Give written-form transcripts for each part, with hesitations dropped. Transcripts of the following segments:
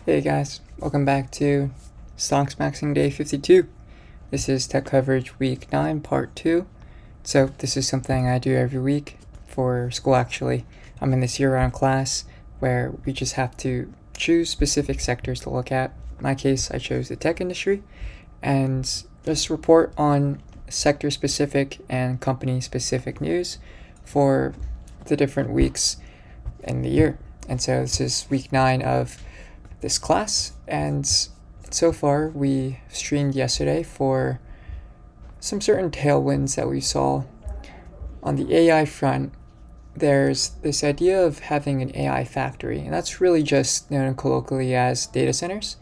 Hey guys, welcome back to Stonks Maxxing Day 52. This is Tech Coverage Week 9, Part 2. So this is something I do every week for school actually. I'm in this year-round class where we just have to choose specific sectors to look at. In my case, I chose the tech industry and just report on sector-specific and company-specific news for the different weeks in the year. And so this is week 9 of this class, and so far we streamed yesterday for some certain tailwinds that we saw. On the AI front, there's this idea of having an AI factory, and that's really just known colloquially as data centers.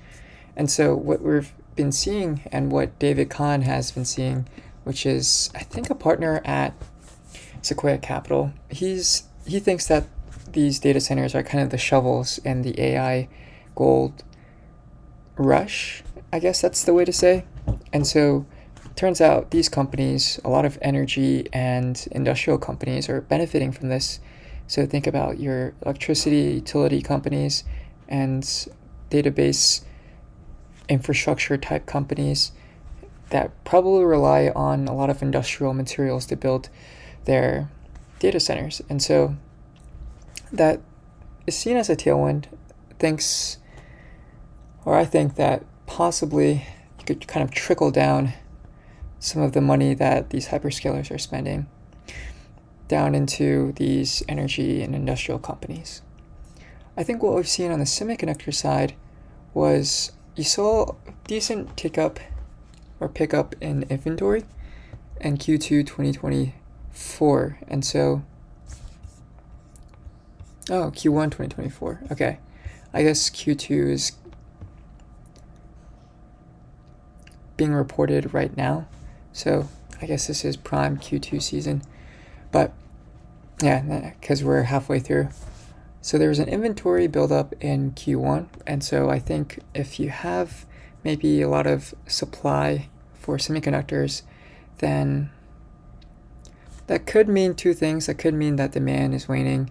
And so what we've been seeing, and what David Kahn has been seeing, which is I think a partner at Sequoia Capital, he thinks that these data centers are kind of the shovels in the AI gold rush, I guess that's the way to say. And so it turns out these companies, a lot of energy and industrial companies, are benefiting from this. So think about your electricity utility companies and database infrastructure type companies that probably rely on a lot of industrial materials to build their data centers. And so that is seen as a tailwind. I think that possibly you could kind of trickle down some of the money that these hyperscalers are spending down into these energy and industrial companies. I think what we've seen on the semiconductor side was you saw a decent pickup in inventory in Q2 2024. And so, Q1 2024. Okay. I guess Q2 is being reported right now, so I guess this is prime Q2 season, but yeah, because we're halfway through. So there was an inventory buildup in Q1, and so I think if you have maybe a lot of supply for semiconductors, then that could mean two things. That could mean that demand is waning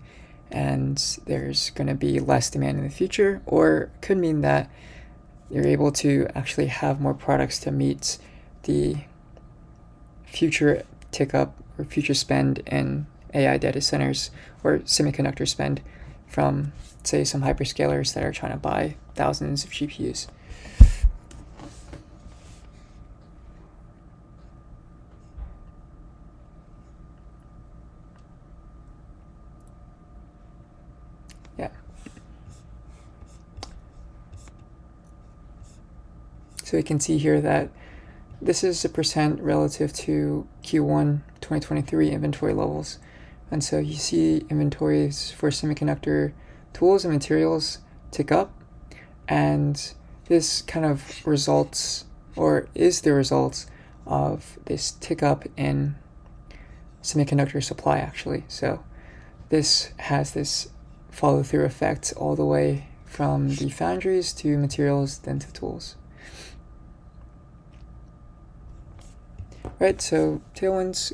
and there's going to be less demand in the future, or it could mean that you're able to actually have more products to meet the future tick up or future spend in AI data centers or semiconductor spend from, say, some hyperscalers that are trying to buy thousands of GPUs. Yeah. So we can see here that this is a percent relative to Q1 2023 inventory levels. And so you see inventories for semiconductor tools and materials tick up. And this kind of results, or is the result of this tick up in semiconductor supply actually. So this has this follow through effect all the way from the foundries to materials, then to tools. Right, so tailwinds,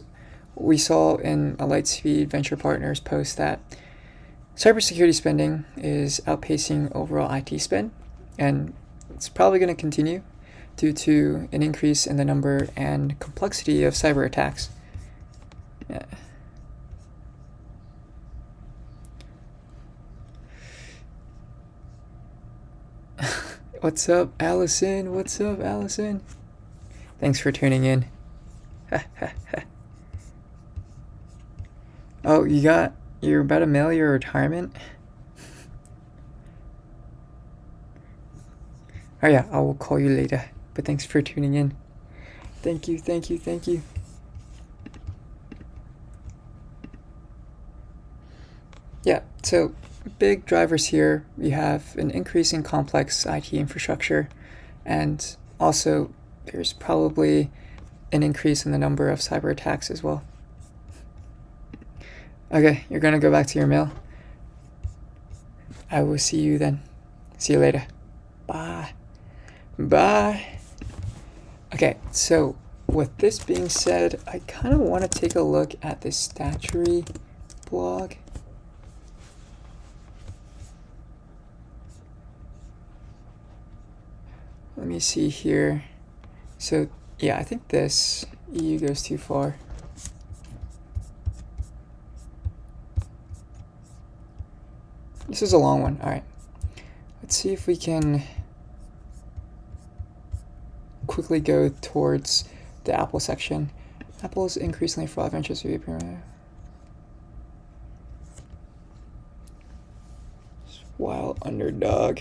we saw in a Lightspeed Venture Partners post that cybersecurity spending is outpacing overall IT spend, and it's probably going to continue due to an increase in the number and complexity of cyber attacks. Yeah. What's up, Allison? What's up, Allison? Thanks for tuning in. Oh, you're about to mail your retirement? Oh yeah, I will call you later, but thanks for tuning in. Thank you. Yeah, so big drivers here, we have an increase in complex IT infrastructure, and also there's probably an increase in the number of cyber attacks as well. Okay, you're gonna go back to your mail. I will see you then. See you later. Bye. Okay, so with this being said, I kind of want to take a look at this statuary blog. Let me see here. So yeah, I think this EU goes too far. This is a long one. All right. Let's see if we can quickly go towards the Apple section. Apple is increasingly fraud ventures to be wild underdog.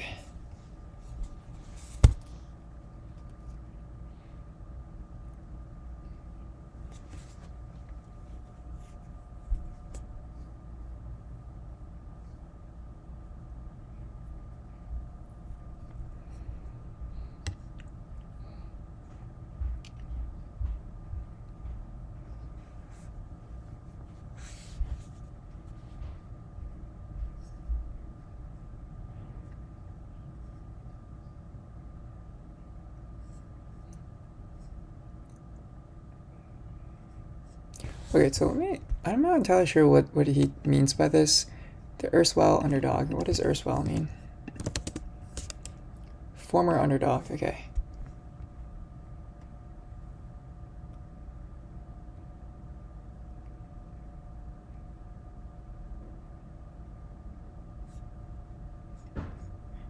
Okay, so I'm not entirely sure what he means by this. The erstwhile underdog. What does erstwhile mean? Former underdog, okay.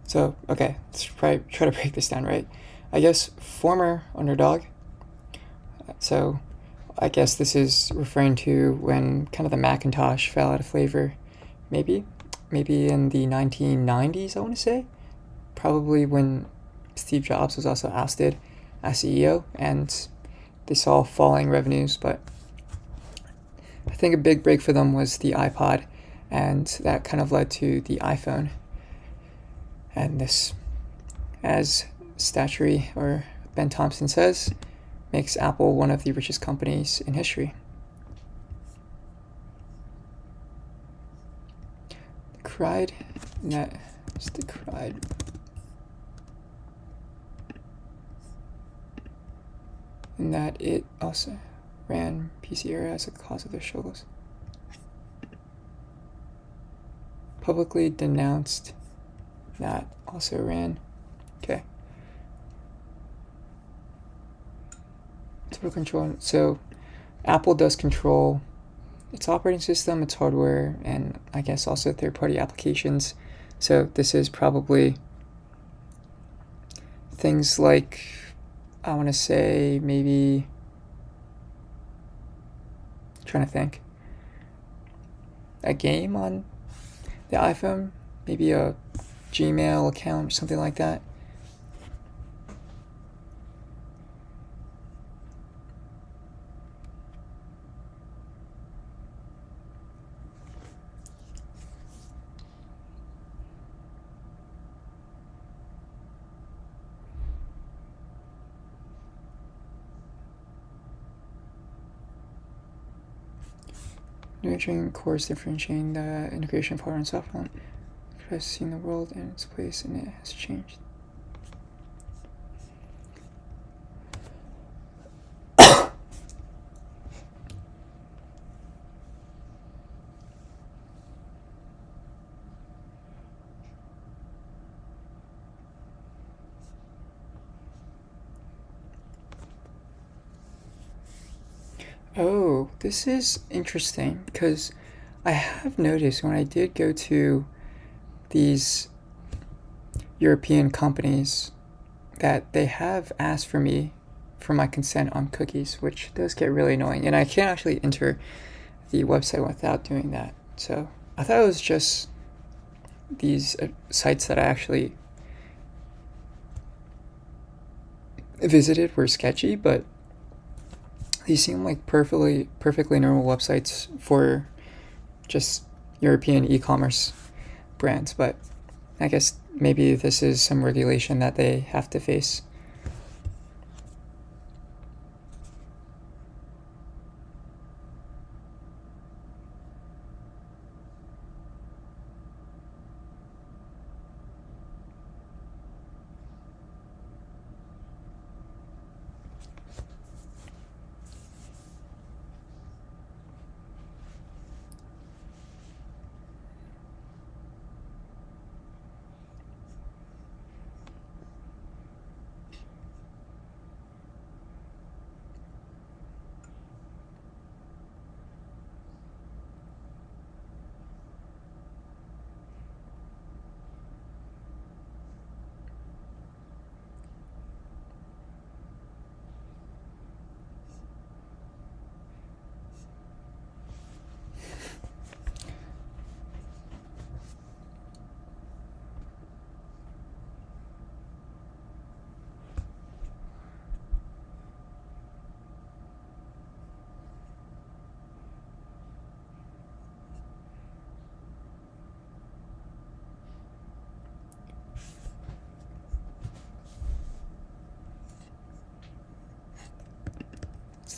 So, okay, let's try to break this down, right? I guess former underdog. So, I guess this is referring to when kind of the Macintosh fell out of flavor. Maybe in the 1990s, I want to say. Probably when Steve Jobs was also ousted as CEO, and they saw falling revenues. But I think a big break for them was the iPod, and that kind of led to the iPhone. And this, as Statuary or Ben Thompson says, makes Apple one of the richest companies in history. Cried, it's the cried. And that it also ran PC era as a cause of their struggles. Publicly denounced that also ran. Okay. Total control. So Apple does control its operating system, its hardware, and I guess also third-party applications. So this is probably things like, I want to say maybe, trying to think, a game on the iPhone, maybe a Gmail account, something like that. Nurturing cores differentiating the integration of hardware and software. Has seen the world and its place, and it has changed. Oh, this is interesting because I have noticed when I did go to these European companies that they have asked for my consent on cookies, which does get really annoying. And I can't actually enter the website without doing that. So I thought it was just these sites that I actually visited were sketchy, but these seem like perfectly normal websites for just European e-commerce brands. But I guess maybe this is some regulation that they have to face.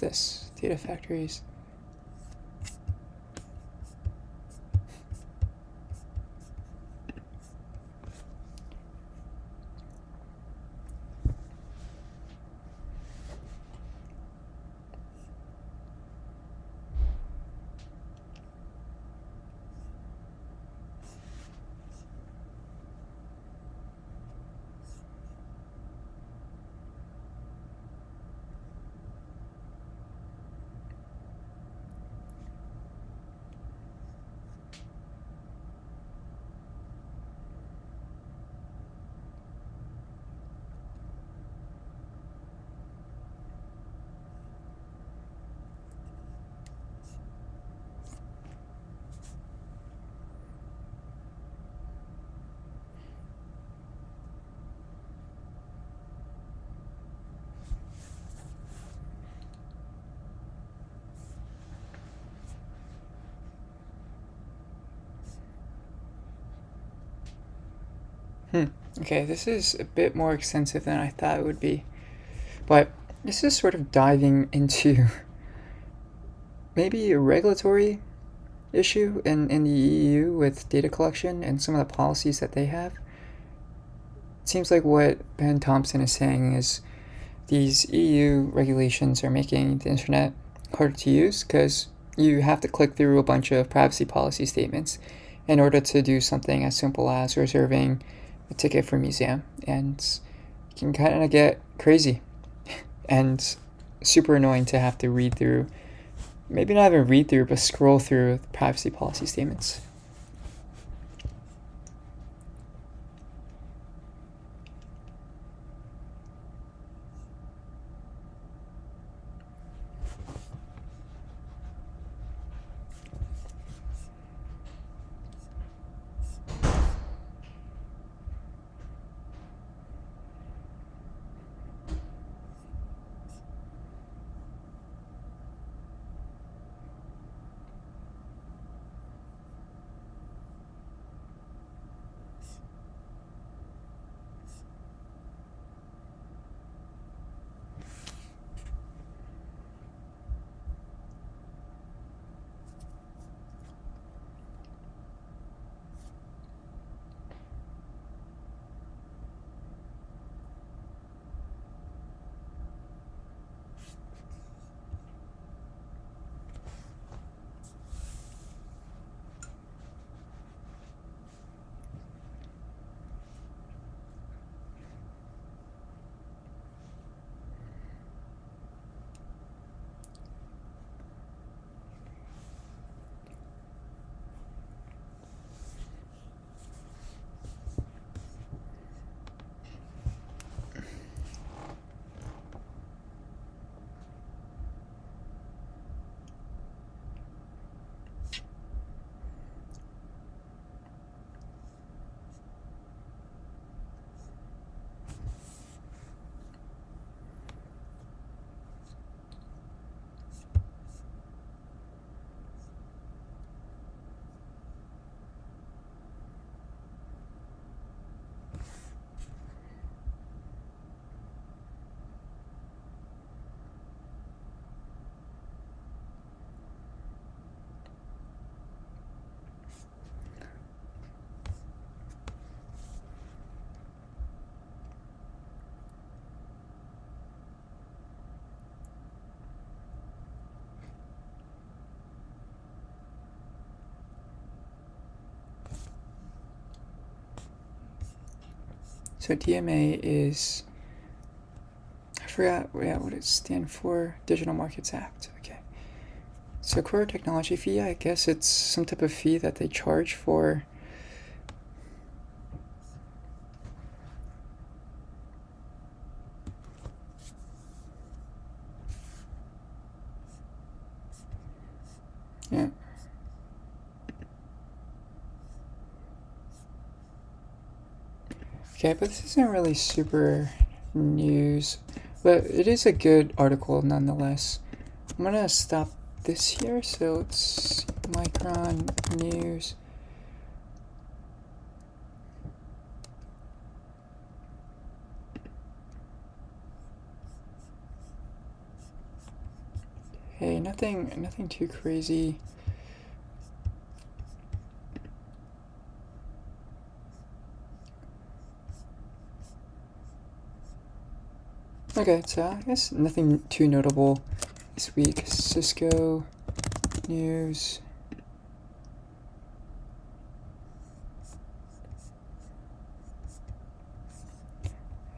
What's this? Data factories. Okay, this is a bit more extensive than I thought it would be. But this is sort of diving into maybe a regulatory issue in the EU with data collection and some of the policies that they have. It seems like what Ben Thompson is saying is these EU regulations are making the internet harder to use because you have to click through a bunch of privacy policy statements in order to do something as simple as reserving a ticket for a museum. And it can kind of get crazy and super annoying to have to read through, maybe not even read through, but scroll through the privacy policy statements. So DMA is, I forgot what it stands for, Digital Markets Act. Okay. So core technology fee, I guess it's some type of fee that they charge for yeah. Okay, but this isn't really super news, but it is a good article nonetheless. I'm gonna stop this here, so it's Micron News. Hey, nothing too crazy. Okay, so I guess nothing too notable this week. Cisco news.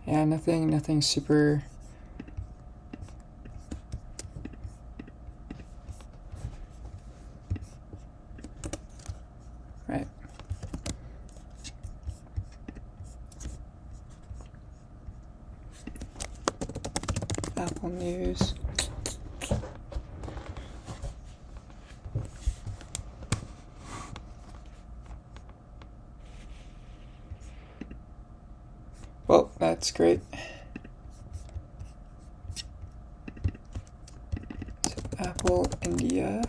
Yeah, nothing super. Right. Apple news. Well, that's great. So Apple India.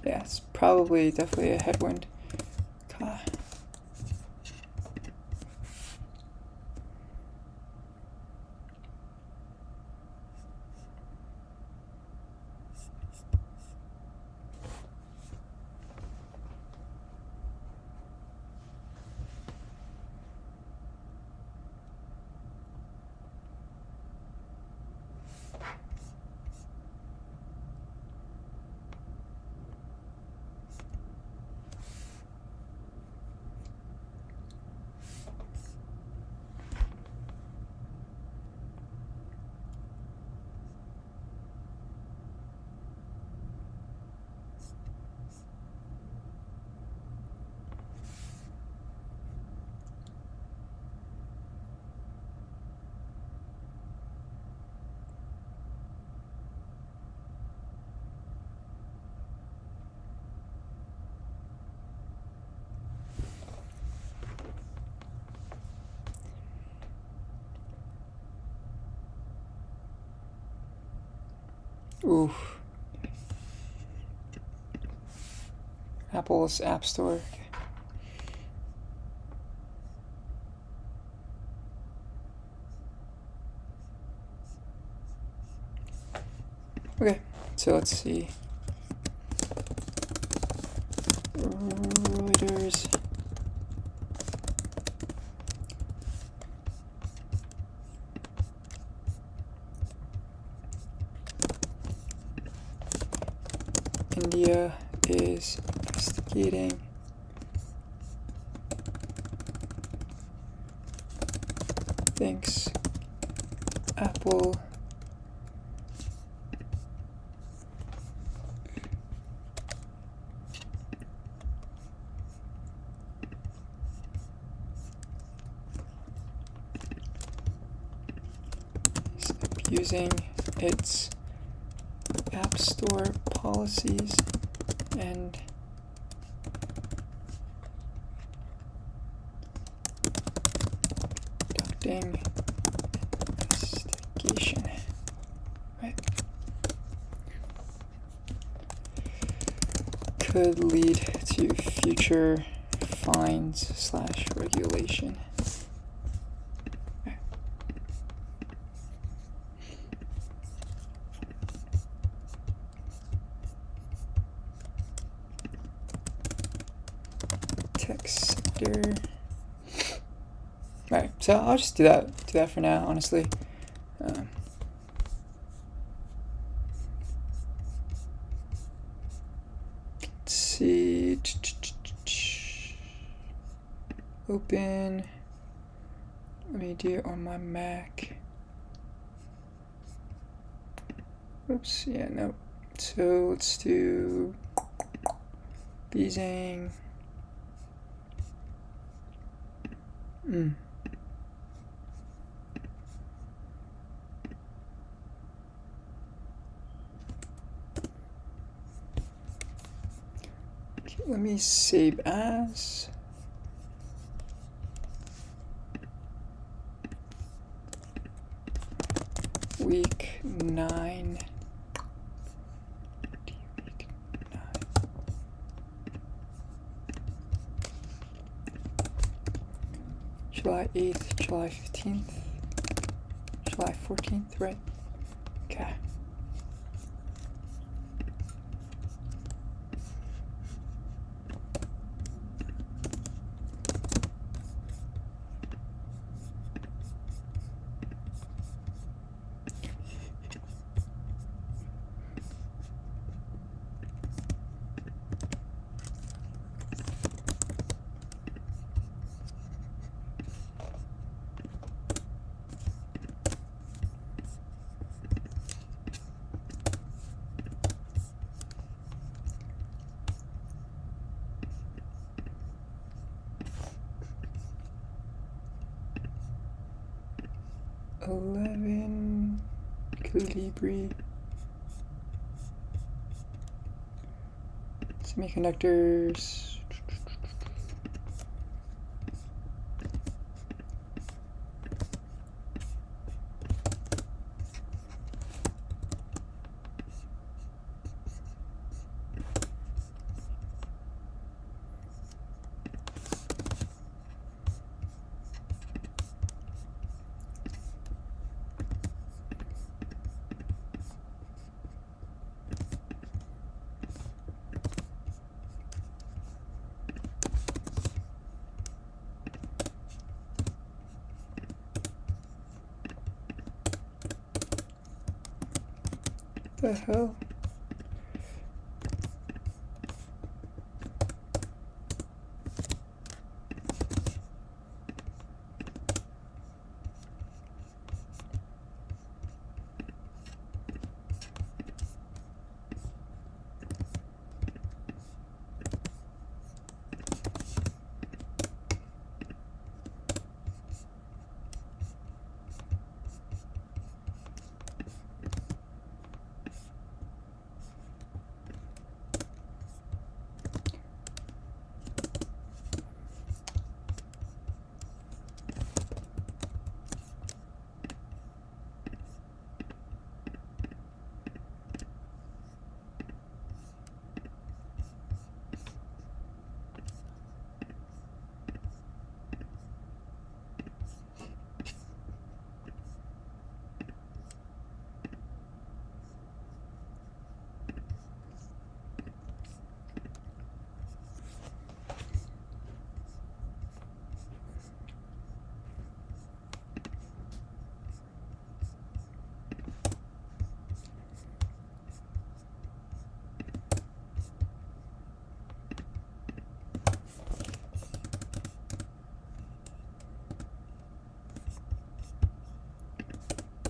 Yeah, it's probably definitely a headwind. Oof. Apple's App Store. Okay, so let's see. Reuters. India is investigating thinks Apple is abusing its App Store policies and conducting investigation. Right. Could lead to future fines/regulation. Texter. Right, so I'll just do that for now, honestly. Let's see. Open. Let me do it on my Mac. Oops, yeah, no. So let's do Beezing. Okay, let me save as. week 9. July 8th, July 15th, July 14th, right? Okay. $11 Calibri semiconductors. The hell?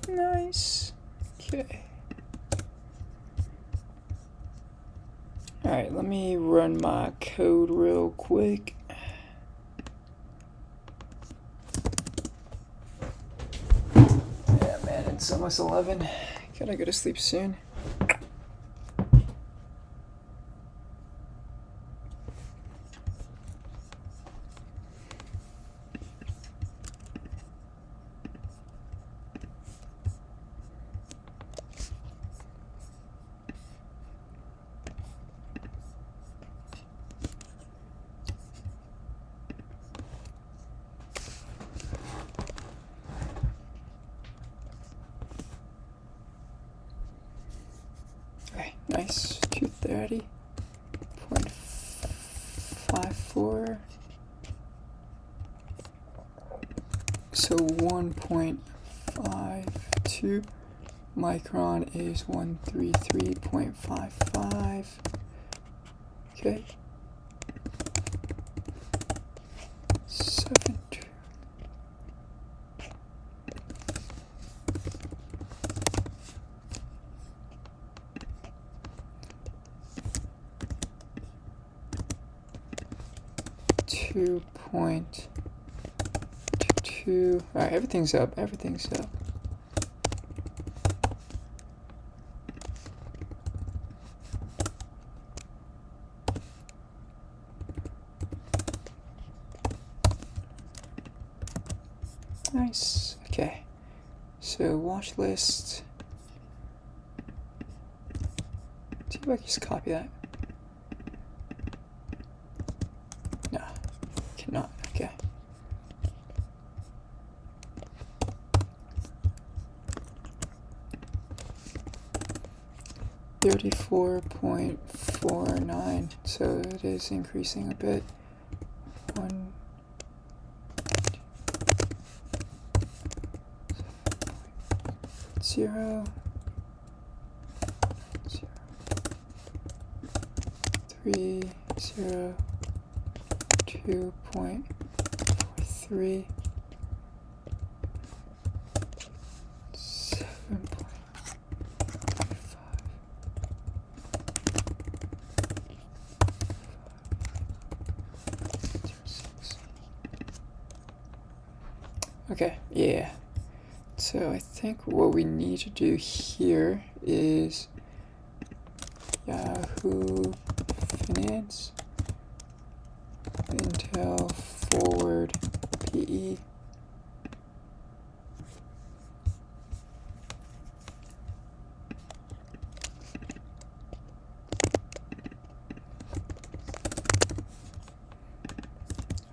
Nice. Okay. Alright, let me run my code real quick. Yeah, man, it's almost 11. Gotta go to sleep soon. Okay, nice. 230.54. So 1.52 micron is 133.55. Okay. 7. 2.2. Alright, everything's up. Everything's up. Nice. Okay. So watch list see if I can just copy that. No, cannot. Okay. $34.49, so it is increasing a bit. 0, 3, 0, 2.43, 7.5. Okay, yeah. So I think what we need to do here is Yahoo Finance, Intel forward PE.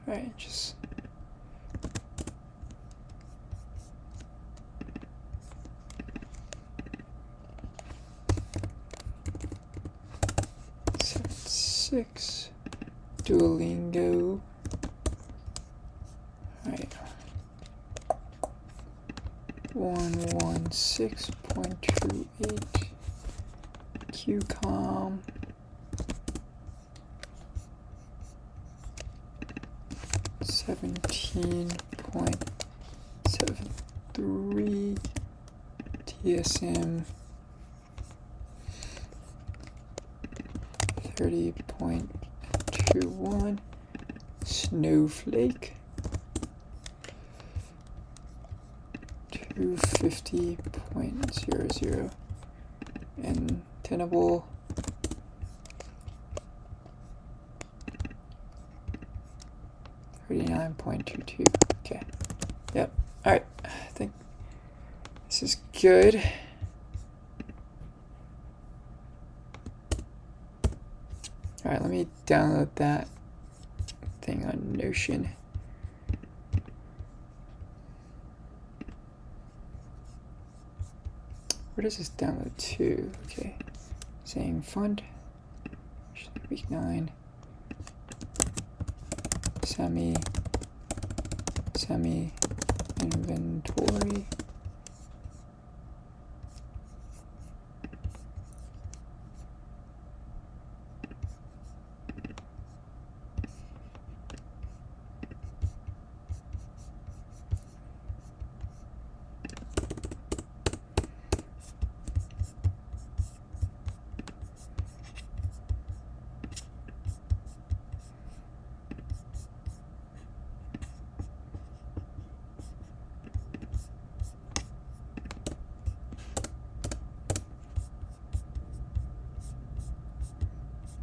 All right, just six Duolingo. All right, 116.28 QCOM. 17.73 TSM. 30.21 Snowflake. 250.00 and Tenable. $39.22. Okay. Yep. Alright. I think this is good. Alright, let me download that thing on Notion. Where does this download to? Okay. Saying fund. Week 9. Semi inventory.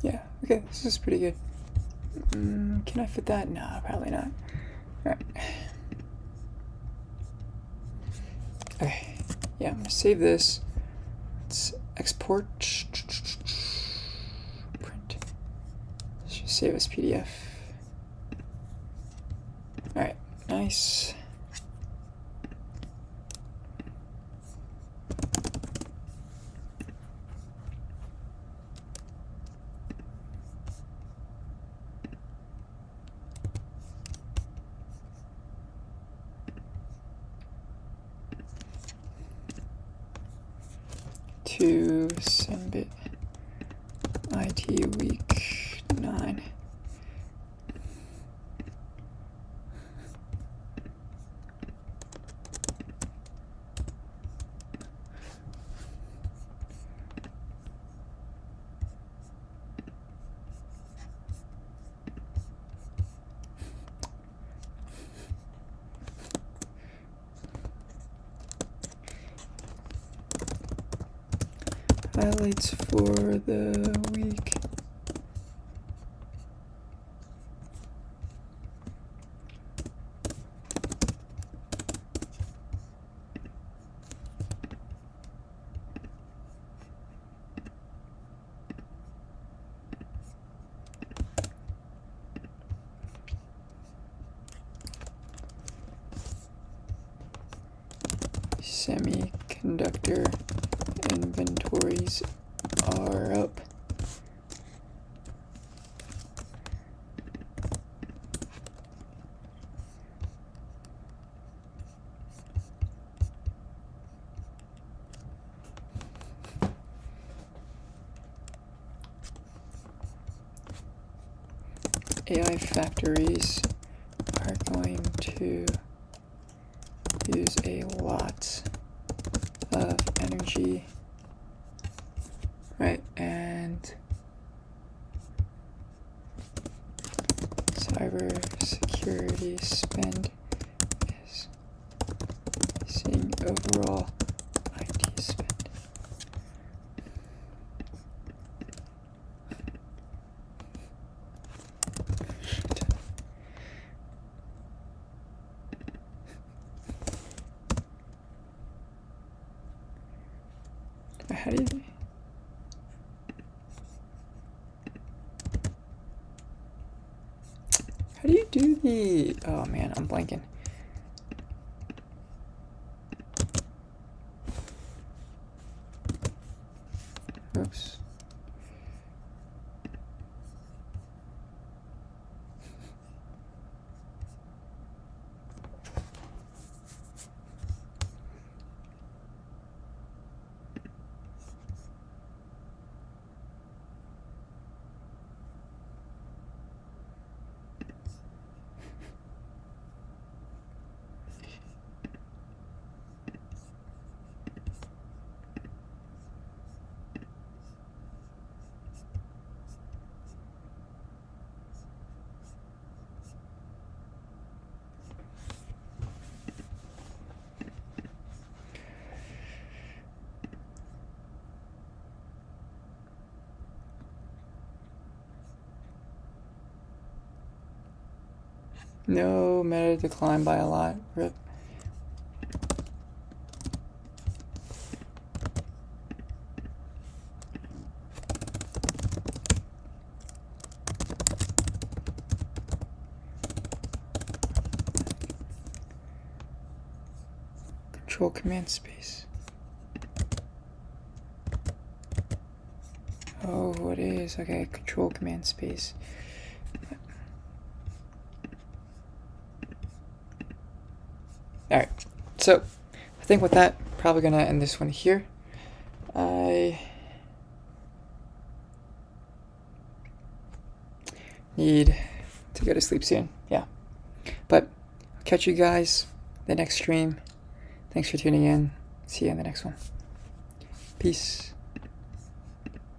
Yeah, okay, this is pretty good. Can I fit that? No, probably not. Alright. Okay, yeah, I'm gonna save this. Let's export. Print. Let's just save as PDF. Alright, nice. To Sembit IT week 9. Highlights for the week. factor inventories are up. AI factories are going to use a lot of energy, right? And cybersecurity spend is seeing overall IT spend. How do you do the, oh man, I'm blanking. Oops. No, meta declined by a lot. RIP. Control command space. Oh, it is. Okay, control command space. Alright, so I think with that, probably gonna end this one here. I need to go to sleep soon, yeah. But I'll catch you guys the next stream. Thanks for tuning in. See you in the next one. Peace.